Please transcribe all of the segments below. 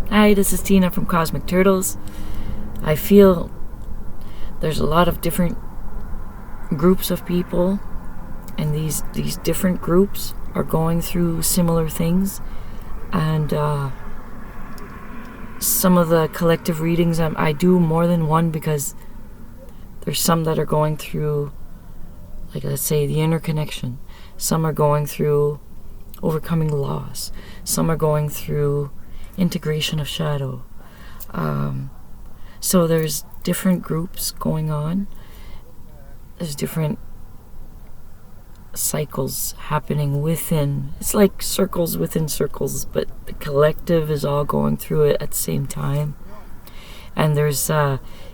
Hi, this is Tina from Cosmic Turtles. I feel there's a lot of different groups of people, and these different groups are going through similar things. And some of the collective readings, I do more than one, because there's some that are going through, like, let's say, the interconnection. Some are going through overcoming loss. Some are going through integration of shadow. So there's different groups going on. There's different cycles happening within. It's like circles within circles, but the collective is all going through it at the same time. And there's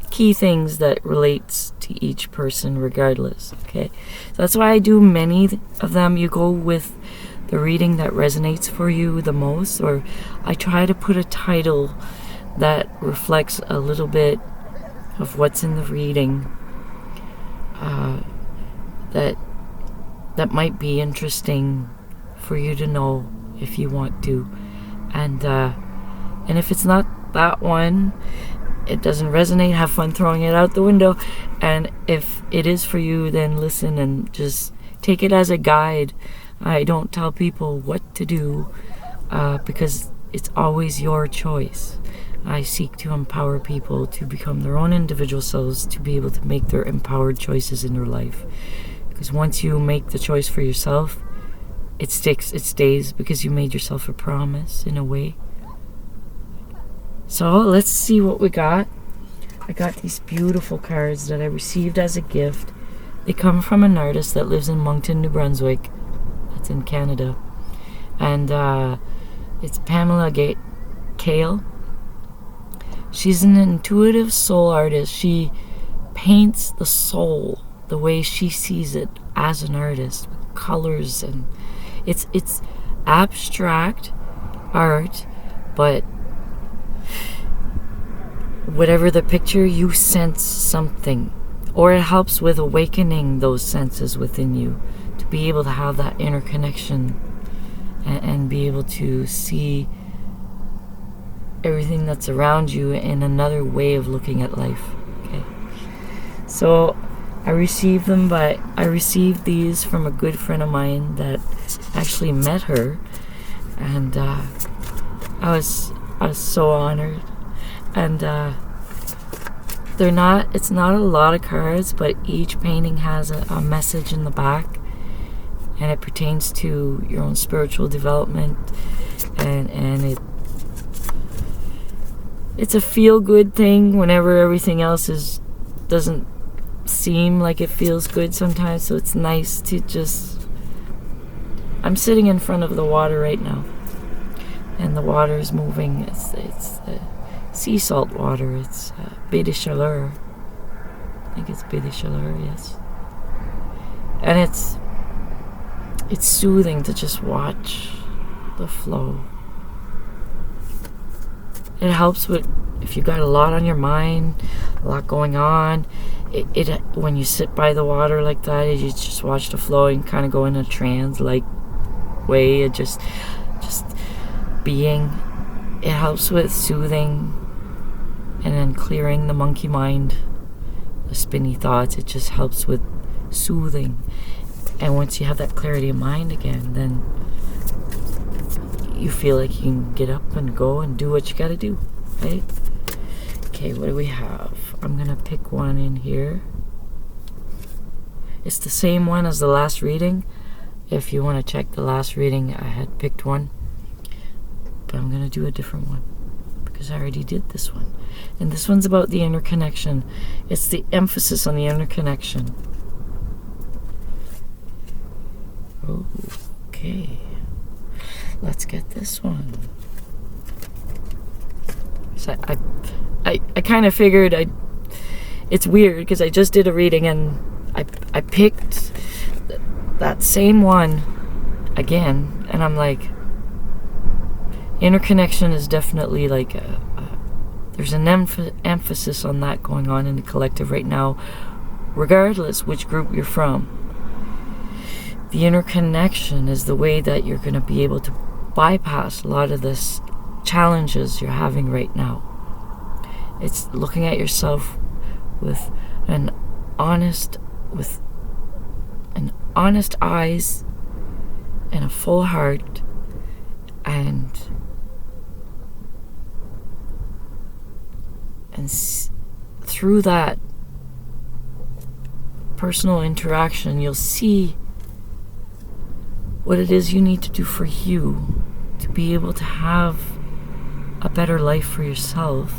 key things that relates to each person regardless. Okay, so that's why I do many of them. You go with the reading that resonates for you the most, or I try to put a title that reflects a little bit of what's in the reading, that might be interesting for you to know if you want to. And if it's not that one, it doesn't resonate, have fun throwing it out the window. And if it is for you, then listen and just take it as a guide. I don't tell people what to do, because it's always your choice. I seek to empower people to become their own individual selves, to be able to make their empowered choices in their life. Because once you make the choice for yourself, it sticks, it stays, because you made yourself a promise in a way. So let's see what we got. I got these beautiful cards that I received as a gift. They come from an artist that lives in Moncton, New Brunswick. That's in Canada. And it's Pamela Kale. She's an intuitive soul artist. She paints the soul the way she sees it as an artist, with colors, and it's abstract art, but whatever the picture, you sense something, or it helps with awakening those senses within you, to be able to have that interconnection and be able to see everything that's around you in another way of looking at life. Okay, so I received these from a good friend of mine that actually met her, and I was so honored. And it's not a lot of cards, but each painting has a message in the back, and it pertains to your own spiritual development, and it's a feel-good thing whenever everything else doesn't seem like it feels good sometimes. So it's nice to just... I'm sitting in front of the water right now, and the water is moving. It's sea salt water. It's Baie de Chaleur. I think it's Baie de Chaleur, yes. And it's soothing to just watch the flow. It helps with if you got a lot on your mind, a lot going on. It when you sit by the water like that, you just watch the flow and kind of go in a trance-like way. It just being. It helps with soothing, and then clearing the monkey mind, the spinny thoughts. It just helps with soothing. And once you have that clarity of mind again, then you feel like you can get up and go and do what you gotta do, right? Okay, what do we have? I'm gonna pick one in here. It's the same one as the last reading. If you want to check the last reading, I had picked one, but I'm gonna do a different one because I already did this one. And this one's about the interconnection. It's the emphasis on the interconnection. Okay, let's get this one. So I kind of figured it's weird because I just did a reading and I picked that same one again, and I'm like, interconnection is definitely like there's an emphasis on that going on in the collective right now, regardless which group you're from. The interconnection is the way that you're going to be able to bypass a lot of this challenges you're having right now. It's looking at yourself with an honest eyes and a full heart, and through that personal interaction, you'll see what it is you need to do for you to be able to have a better life for yourself.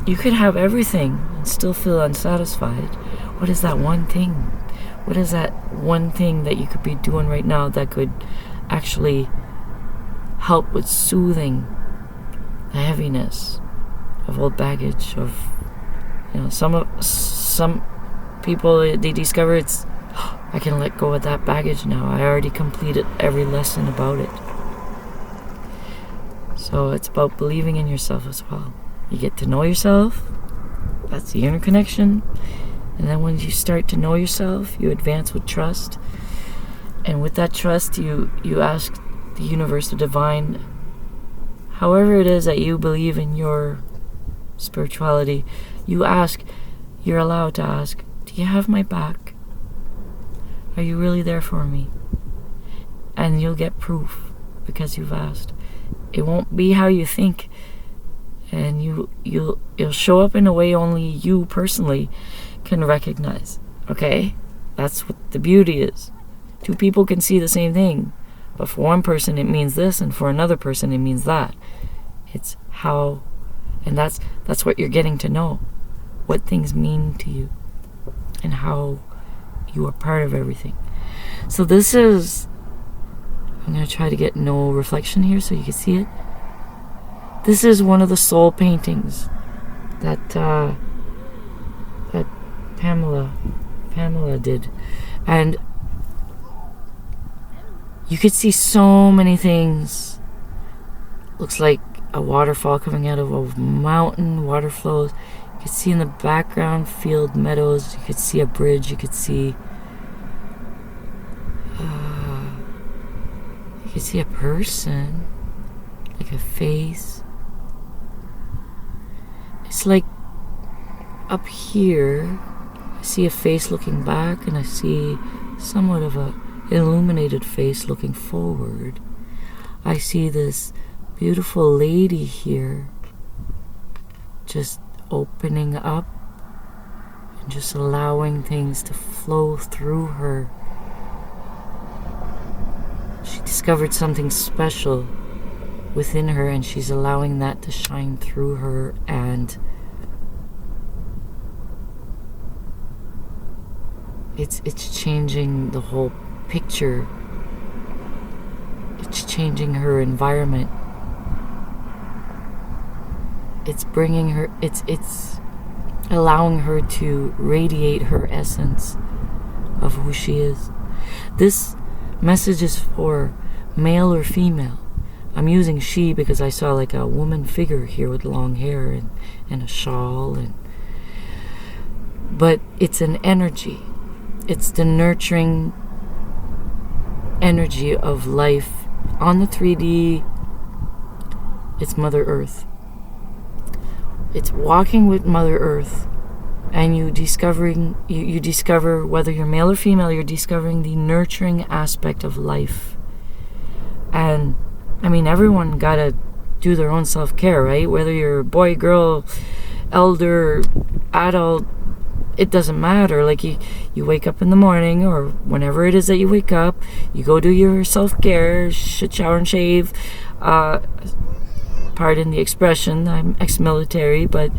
You could have everything and still feel unsatisfied. What is that one thing? What is that one thing that you could be doing right now that could actually help with soothing the heaviness of old baggage, of, some people, they discover it's, I can let go of that baggage now. I already completed every lesson about it. So it's about believing in yourself as well. You get to know yourself. That's the inner connection. And then when you start to know yourself, you advance with trust. And with that trust, you ask the universe, the divine, however it is that you believe in your spirituality, you're allowed to ask, do you have my back? Are you really there for me? And you'll get proof because you've asked. It won't be how you think, and you'll show up in a way only you personally can recognize. Okay? That's what the beauty is. Two people can see the same thing, but for one person it means this, and for another person it means that. It's how, and that's what you're getting to know, what things mean to you and how you are part of everything. So this is, I'm going to try to get no reflection here so you can see it. This is one of the soul paintings that Pamela did. And you could see so many things. Looks like a waterfall coming out of a mountain, water flows. You could see in the background field, meadows. You could see a bridge. You could see a person, like a face. It's like up here I see a face looking back, and I see somewhat of a illuminated face looking forward. I see this beautiful lady here just opening up and just allowing things to flow through her. She discovered something special within her, and she's allowing that to shine through her, and it's changing the whole picture. It's changing her environment. It's bringing her, it's allowing her to radiate her essence of who she is. This message is for male or female. I'm using she because I saw like a woman figure here with long hair and a shawl, but it's an energy. It's the nurturing energy of life. On the 3D, it's Mother Earth. It's walking with Mother Earth, and you discover, whether you're male or female, you're discovering the nurturing aspect of life. And I mean, everyone gotta do their own self-care, right? Whether you're boy, girl, elder, adult, it doesn't matter. Like you wake up in the morning, or whenever it is that you wake up, you go do your self-care, shower and shave. Pardon the expression, I'm ex-military, but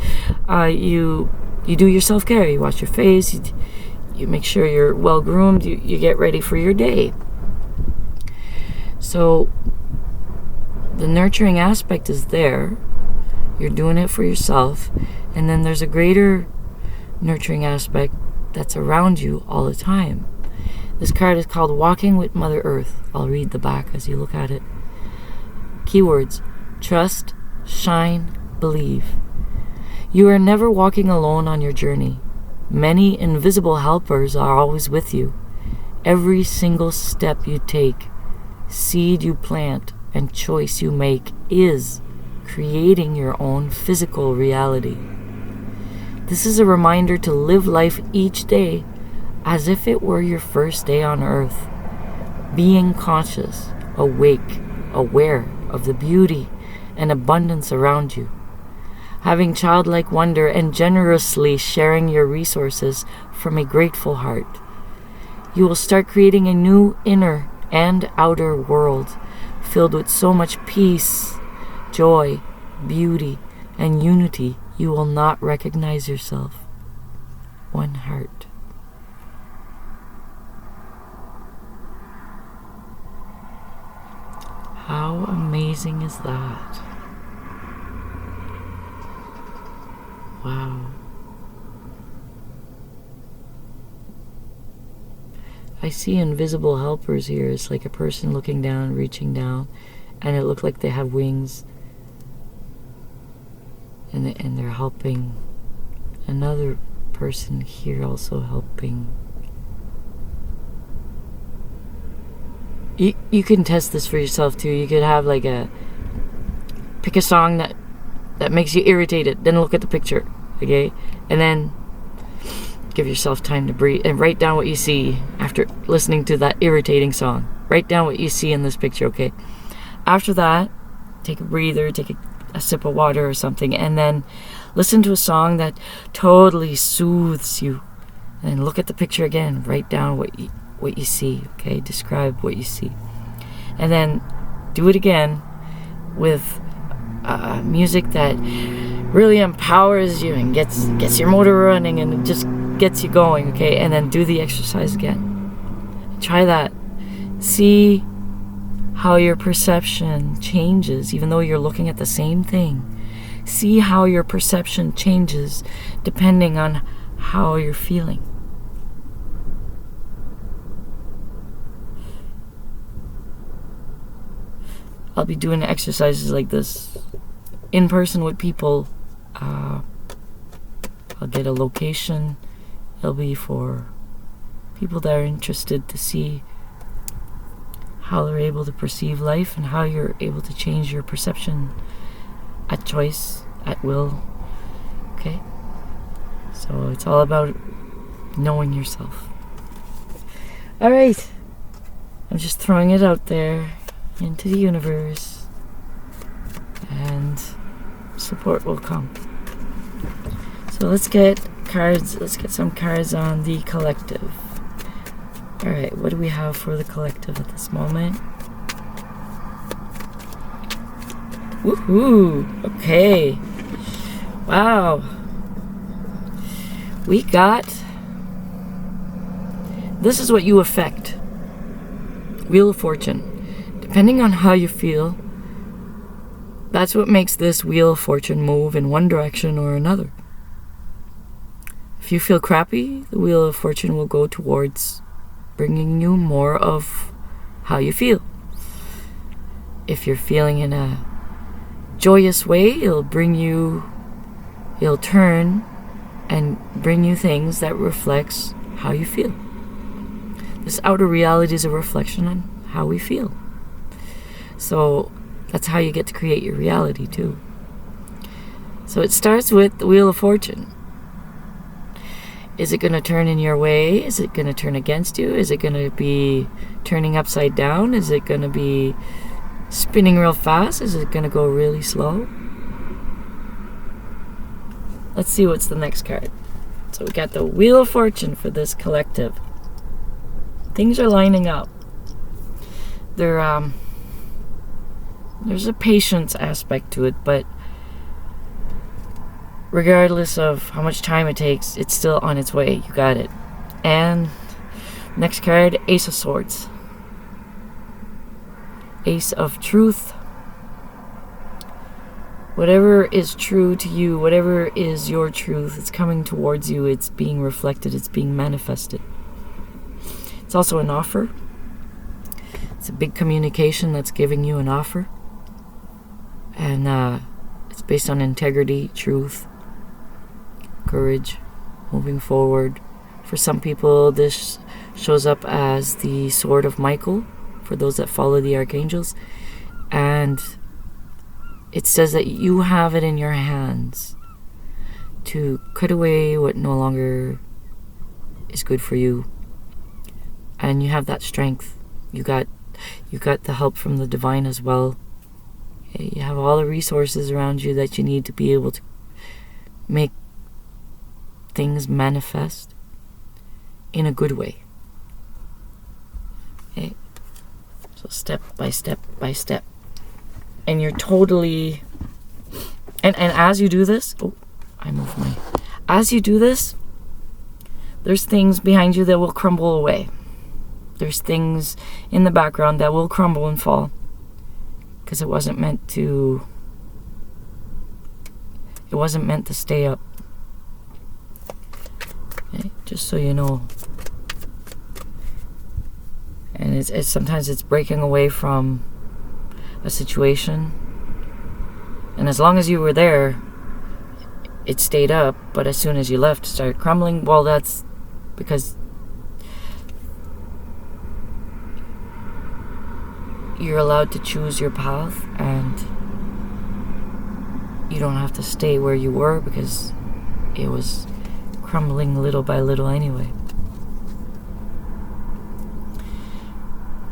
you do your self-care. You wash your face, you make sure you're well groomed, you get ready for your day. So the nurturing aspect is there. You're doing it for yourself, and then there's a greater nurturing aspect that's around you all the time. This card is called Walking with Mother Earth. I'll read the back as you look at it. Keywords: trust, shine, believe. You are never walking alone on your journey. Many invisible helpers are always with you. Every single step you take, seed you plant, and choice you make is creating your own physical reality. This is a reminder to live life each day as if it were your first day on earth, being conscious, awake, aware of the beauty and abundance around you, having childlike wonder and generously sharing your resources from a grateful heart. You will start creating a new inner and outer world filled with so much peace, joy, beauty, and unity you will not recognize yourself. One heart. How amazing is that? Wow. I see invisible helpers here. It's like a person looking down, reaching down, and it looked like they have wings. And they're helping another person here, also helping. You can test this for yourself too. You could have like pick a song that makes you irritated, then look at the picture, okay? And then give yourself time to breathe and write down what you see after listening to that irritating song. Write down what you see in this picture, okay? After that, take a breather, take a sip of water or something, and then listen to a song that totally soothes you. And look at the picture again. Write down what you see, okay? Describe what you see. And then do it again with music that really empowers you and gets your motor running and it just gets you going, okay? And then do the exercise again. Try that. See how your perception changes, even though you're looking at the same thing. See how your perception changes depending on how you're feeling. I'll be doing exercises like this in person with people. I'll get a location. It'll be for people that are interested to see how they're able to perceive life and how you're able to change your perception at choice, at will. Okay? So it's all about knowing yourself. All right. I'm just throwing it out there into the universe, and support will come. So let's get cards. Let's get some cards on the collective. All right, what do we have for the collective at this moment? Woohoo! Okay. Wow. We got. This is what you affect. Wheel of Fortune. Depending on how you feel, that's what makes this Wheel of Fortune move in one direction or another. If you feel crappy, the Wheel of Fortune will go towards bringing you more of how you feel. If you're feeling in a joyous way, it'll turn and bring you things that reflects how you feel. This outer reality is a reflection on how we feel. So that's how you get to create your reality too. So it starts with the Wheel of Fortune. Is it going to turn in your way? Is it going to turn against you? Is it going to be turning upside down? Is it going to be spinning real fast? Is it going to go really slow? Let's see what's the next card. So we got the Wheel of Fortune for this collective. Things are lining up. There's a patience aspect to it, but regardless of how much time it takes, it's still on its way. You got it. And next card, Ace of Swords. Ace of Truth. Whatever is true to you, whatever is your truth, it's coming towards you. It's being reflected. It's being manifested. It's also an offer. It's a big communication that's giving you an offer. And it's based on integrity, truth, courage, moving forward. For some people, this shows up as the Sword of Michael, for those that follow the archangels. And it says that you have it in your hands to cut away what no longer is good for you. And you have that strength. You got the help from the divine as well. You have all the resources around you that you need to be able to make things manifest in a good way. Okay? So step by step by step. And you're totally... And as you do this... Oh, I moved my... As you do this, there's things behind you that will crumble away. There's things in the background that will crumble and fall. Because it wasn't meant to stay up. Okay? Just so you know. And it's sometimes it's breaking away from a situation. And as long as you were there, it stayed up. But as soon as you left, it started crumbling. Well, that's because you're allowed to choose your path, and you don't have to stay where you were because it was crumbling little by little anyway.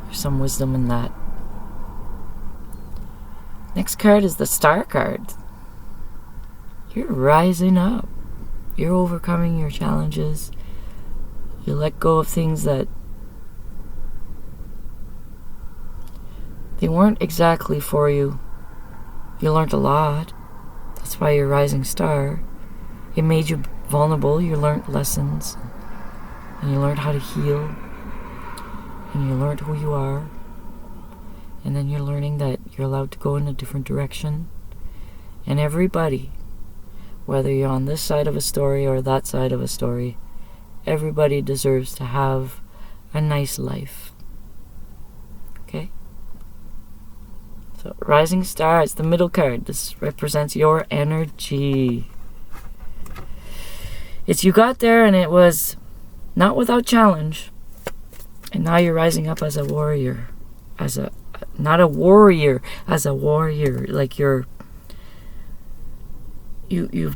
There's some wisdom in that. Next card is the Star card. You're rising up. You're overcoming your challenges. You let go of things that they weren't exactly for you. You learned a lot. That's why you're rising star. It made you vulnerable. You learned lessons. And you learned how to heal. And you learned who you are. And then you're learning that you're allowed to go in a different direction. And everybody, whether you're on this side of a story or that side of a story, everybody deserves to have a nice life. Okay? So, Rising Star, it's the middle card. This represents your energy. It's you got there and it was not without challenge. And now you're rising up as a warrior. Not a warrior, as a warrior. Like you've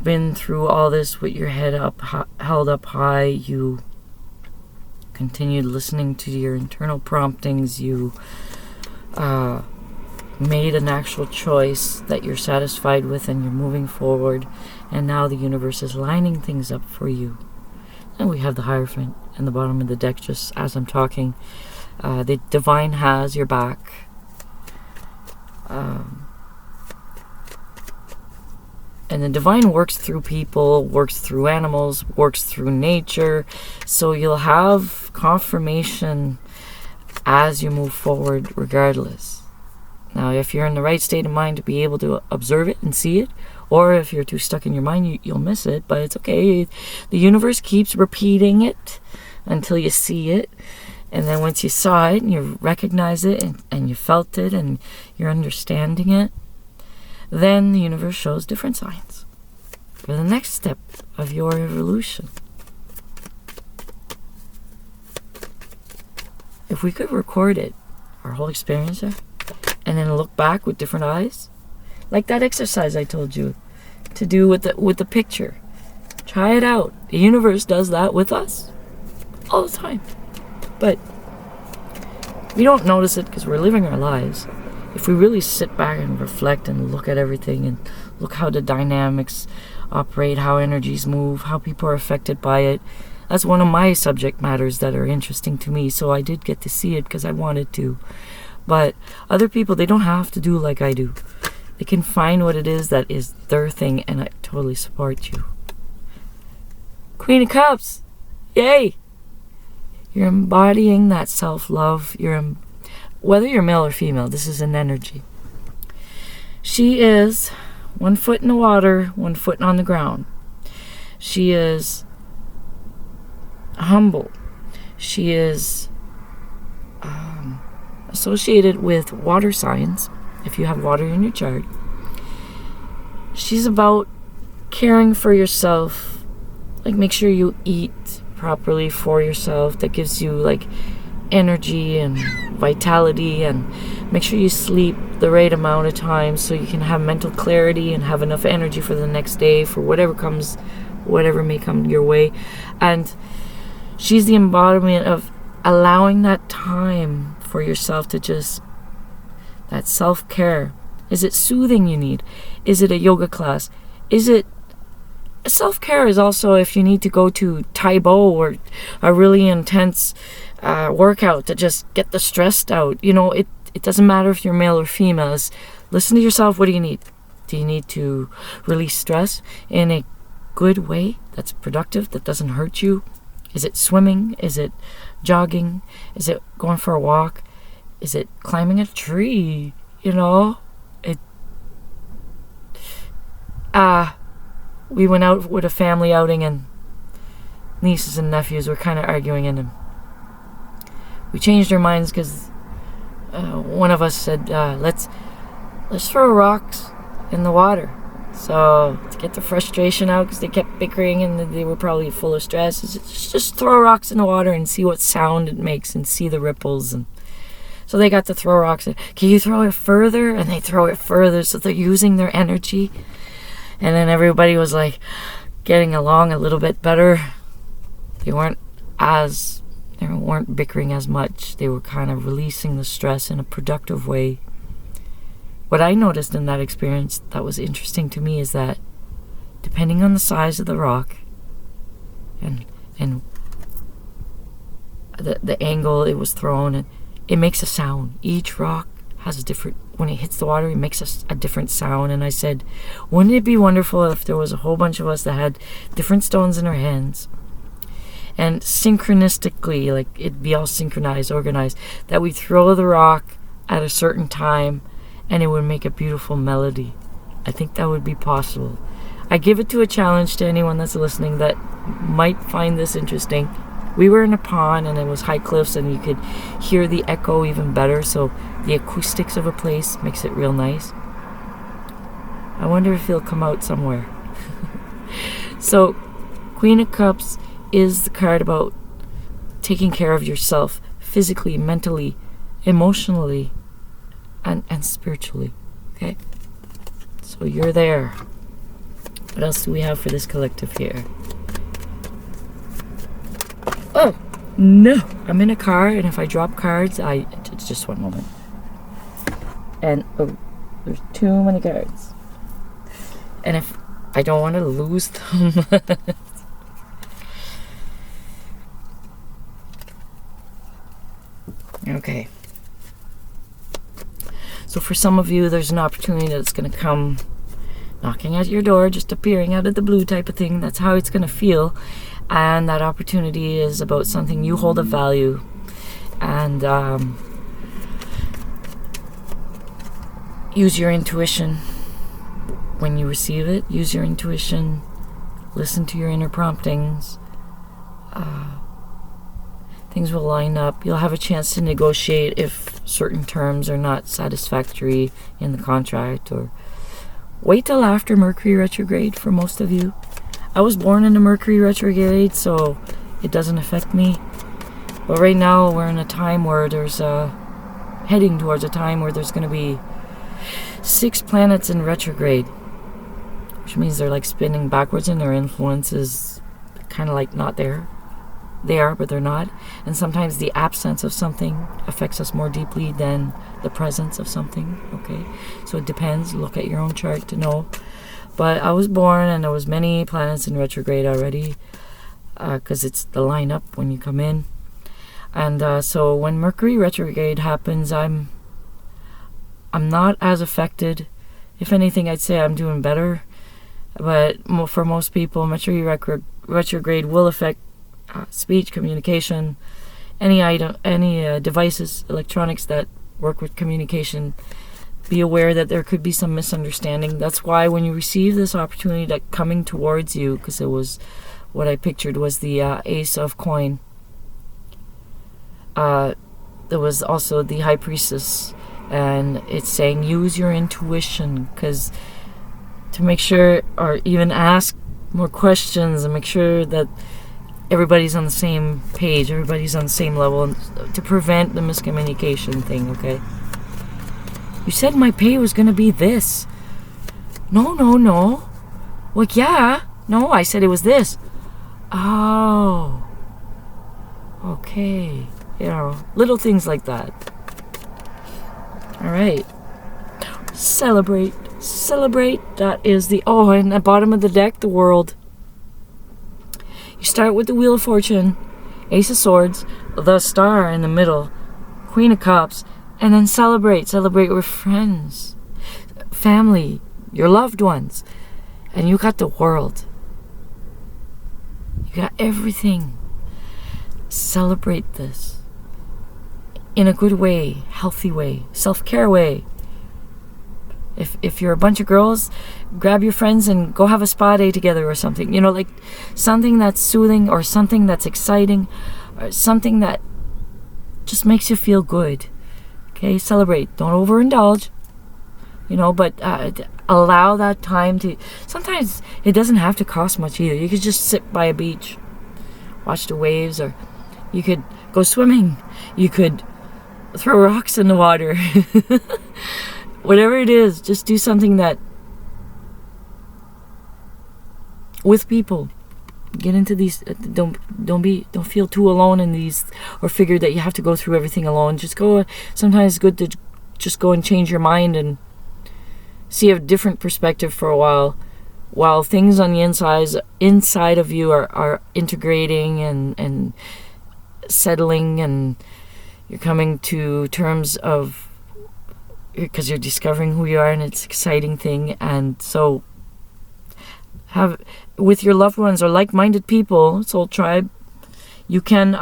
been through all this with your head up, held up high. You continued listening to your internal promptings. You made an actual choice that you're satisfied with, and you're moving forward, and now the universe is lining things up for you. And we have the Hierophant in the bottom of the deck just as I'm talking. The divine has your back. And the divine works through people, works through animals, works through nature, so you'll have confirmation as you move forward regardless. Now, if you're in the right state of mind to be able to observe it and see it, or if you're too stuck in your mind, you'll miss it, but it's okay. The universe keeps repeating it until you see it. And then once you saw it and you recognize it and you felt it and you're understanding it, then the universe shows different signs for the next step of your evolution. If we could record it, our whole experience there, and then look back with different eyes, like that exercise I told you to do with the picture. Try it out. The universe does that with us all the time. But we don't notice it because we're living our lives. If we really sit back and reflect and look at everything and look how the dynamics operate, how energies move, how people are affected by it, that's one of my subject matters that are interesting to me. So I did get to see it because I wanted to. But other people, they don't have to do like I do. They can find what it is that is their thing, and I totally support you. Queen of Cups! Yay! You're embodying that self-love. Whether you're male or female, this is an energy. She is 1 foot in the water, 1 foot on the ground. She is humble. She is associated with water signs, if you have water in your chart. She's about caring for yourself. Like, make sure you eat properly for yourself. That gives you, like, energy and vitality, and make sure you sleep the right amount of time so you can have mental clarity and have enough energy for the next day, for whatever may come your way. And she's the embodiment of allowing that time for yourself to just, that self-care. Is it soothing you need? Is it a yoga class? Is it self-care? Is also if you need to go to Taibo or a really intense workout to just get the stress out. It doesn't matter if you're male or female. Listen to yourself. What do you need? Do you need to release stress in a good way that's productive, that doesn't hurt you? Is it swimming? Is it jogging? Is it going for a walk? Is it climbing a tree? We went out with a family outing, and nieces and nephews were kind of arguing, and we changed our minds because one of us said, let's throw rocks in the water. So to get the frustration out, because they kept bickering and they were probably full of stress, just throw rocks in the water and see what sound it makes and see the ripples. And so they got to throw rocks. Can you throw it further? And they throw it further, so they're using their energy. And then everybody was like getting along a little bit better. They weren't bickering as much. They were kind of releasing the stress in a productive way. What I noticed in that experience that was interesting to me is that depending on the size of the rock and the angle it was thrown, it makes a sound. Each rock has a different, when it hits the water, it makes a different sound. And I said, wouldn't it be wonderful if there was a whole bunch of us that had different stones in our hands, and synchronistically, like it'd be all synchronized, organized, that we throw the rock at a certain time and it would make a beautiful melody. I think that would be possible. I give it to a challenge to anyone that's listening that might find this interesting. We were in a pond and it was high cliffs and you could hear the echo even better, so the acoustics of a place makes it real nice. I wonder if he'll come out somewhere. So Queen of Cups is the card about taking care of yourself physically, mentally, emotionally, and spiritually. Okay? So you're there. What else do we have for this collective here? Oh, no. I'm in a car, and if I drop cards, it's just one moment. And, there's too many cards. And if I don't want to lose them. Okay. So for some of you, there's an opportunity that's going to come knocking at your door, just appearing out of the blue type of thing. That's how it's going to feel. And that opportunity is about something you hold of value. And use your intuition when you receive it. Use your intuition. Listen to your inner promptings. Things will line up. You'll have a chance to negotiate if certain terms are not satisfactory in the contract, or wait till after Mercury retrograde for most of you. I was born in a Mercury retrograde, so it doesn't affect me. But right now we're in a time where there's heading towards a time where there's going to be 6 planets in retrograde, which means they're like spinning backwards and their influence is kind of like not there. They are, but they're not. And sometimes the absence of something affects us more deeply than the presence of something. Okay, so it depends. Look at your own chart to know. But I was born and there was many planets in retrograde already, because it's the lineup when you come in. And so when Mercury retrograde happens, I'm not as affected. If anything, I'd say I'm doing better. But for most people, Mercury retrograde will affect speech, communication, any devices, electronics that work with communication. Be aware that there could be some misunderstanding. That's why when you receive this opportunity that coming towards you, because it was what I pictured was the Ace of Coin. There was also the High Priestess, and it's saying use your intuition, because to make sure, or even ask more questions and make sure that everybody's on the same page, everybody's on the same level, and to prevent the miscommunication thing, okay? You said my pay was going to be this. No. Like, yeah. No, I said it was this. Oh. Okay. You know, little things like that. All right. Celebrate. That is the... Oh, and at the bottom of the deck, the world. You start with the Wheel of Fortune, Ace of Swords, the Star in the middle, Queen of Cups, and then celebrate. Celebrate with friends, family, your loved ones. And you got the world. You got everything. Celebrate this. In a good way, healthy way, self-care way. If you're a bunch of girls, grab your friends and go have a spa day together or something. You know, like something that's soothing or something that's exciting or something that just makes you feel good. Okay, celebrate. Don't overindulge. You know, but allow that time to... Sometimes it doesn't have to cost much either. You could just sit by a beach, watch the waves, or you could go swimming. You could throw rocks in the water. Whatever it is, just do something that... with people. Get into these... Don't feel too alone in these, or figure that you have to go through everything alone. Just go... Sometimes it's good to just go and change your mind and see a different perspective for a while things on the inside of you are integrating and settling, and you're coming to terms of... because you're discovering who you are, and it's an exciting thing. And so have with your loved ones or like-minded people, soul tribe, you can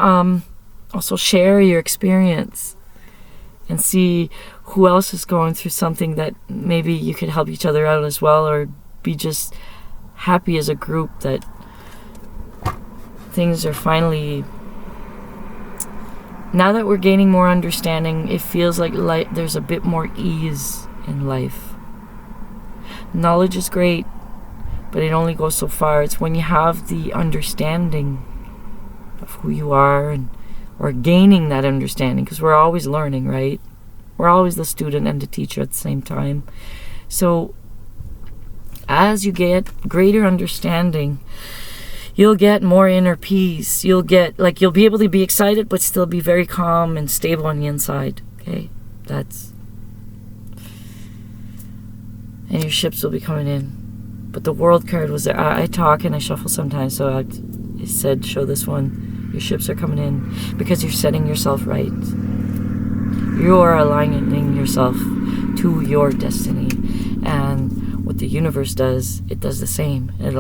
also share your experience and see who else is going through something that maybe you could help each other out as well, or be just happy as a group that things are finally... Now that we're gaining more understanding, it feels like there's a bit more ease in life. Knowledge is great, but it only goes so far. It's when you have the understanding of who you are, or gaining that understanding, because we're always learning, right? We're always the student and the teacher at the same time. So as you get greater understanding, you'll get more inner peace. You'll be able to be excited, but still be very calm and stable on the inside. Okay? And your ships will be coming in. But the world card was there. I talk and I shuffle sometimes, so it said, show this one. Your ships are coming in because you're setting yourself right. You are aligning yourself to your destiny. And what the universe does, it does the same. It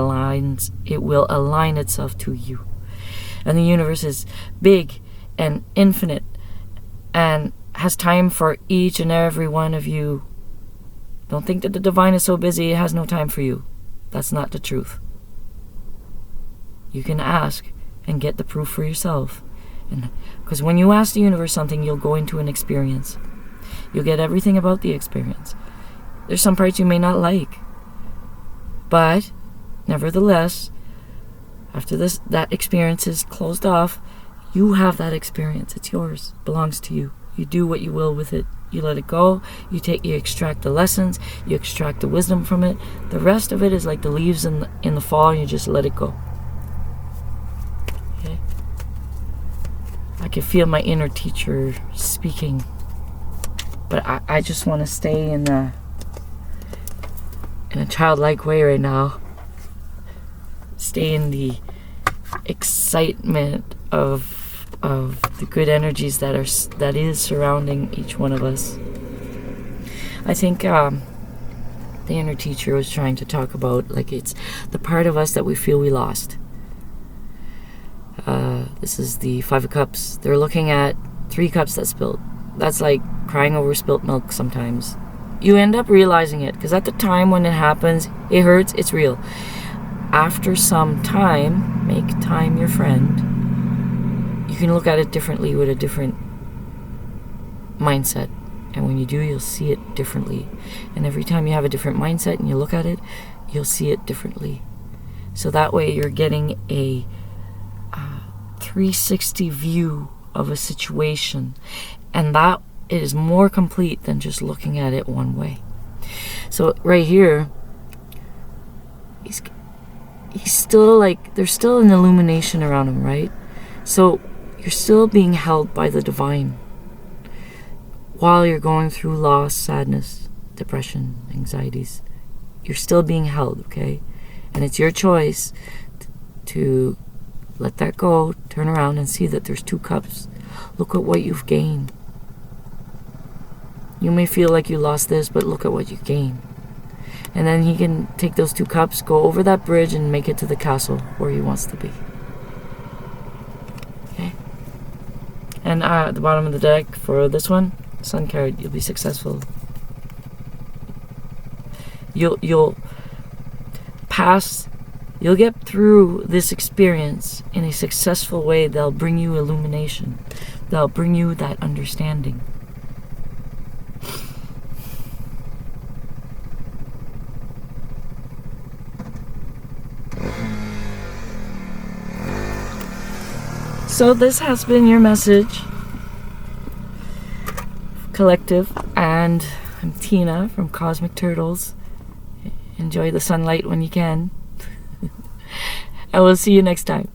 will align itself to you. And the universe is big and infinite and has time for each and every one of you. Don't think that the divine is so busy it has no time for you. That's not the truth. You can ask and get the proof for yourself. And because when you ask the universe something, you'll go into an experience. You'll get everything about the experience. There's some parts you may not like, but nevertheless, after that experience is closed off, you have that experience. It's yours. It belongs to you. You do what you will with it. You let it go. You extract the lessons. You extract the wisdom from it. The rest of it is like the leaves in the fall. You just let it go. Okay. I can feel my inner teacher speaking, but I just want to stay in a childlike way right now. Stay in the excitement of the good energies that is surrounding each one of us. I think the inner teacher was trying to talk about, like, it's the part of us that we feel we lost. This is the 5 of Cups. They're looking at 3 cups that spilled. That's like crying over spilt milk sometimes. You end up realizing it, because at the time when it happens, it hurts, it's real. After some time, make time your friend. You can look at it differently with a different mindset. And when you do, you'll see it differently. And every time you have a different mindset and you look at it, you'll see it differently. So that way you're getting a 360 view of a situation, and that is more complete than just looking at it one way. So right here, he's still like, there's still an illumination around him, right? So you're still being held by the divine while you're going through loss, sadness, depression, anxieties. You're still being held, okay? And it's your choice to let that go, turn around and see that there's 2 cups. Look at what you've gained. You may feel like you lost this, but look at what you gained. And then he can take those 2 cups, go over that bridge, and make it to the castle where he wants to be. Okay? And at the bottom of the deck for this one, Sun card, you'll be successful. You'll pass, you'll get through this experience in a successful way. They'll bring you illumination. They'll bring you that understanding. So this has been your message, collective, and I'm Tina from Cosmic Turtles. Enjoy the sunlight when you can. I will see you next time.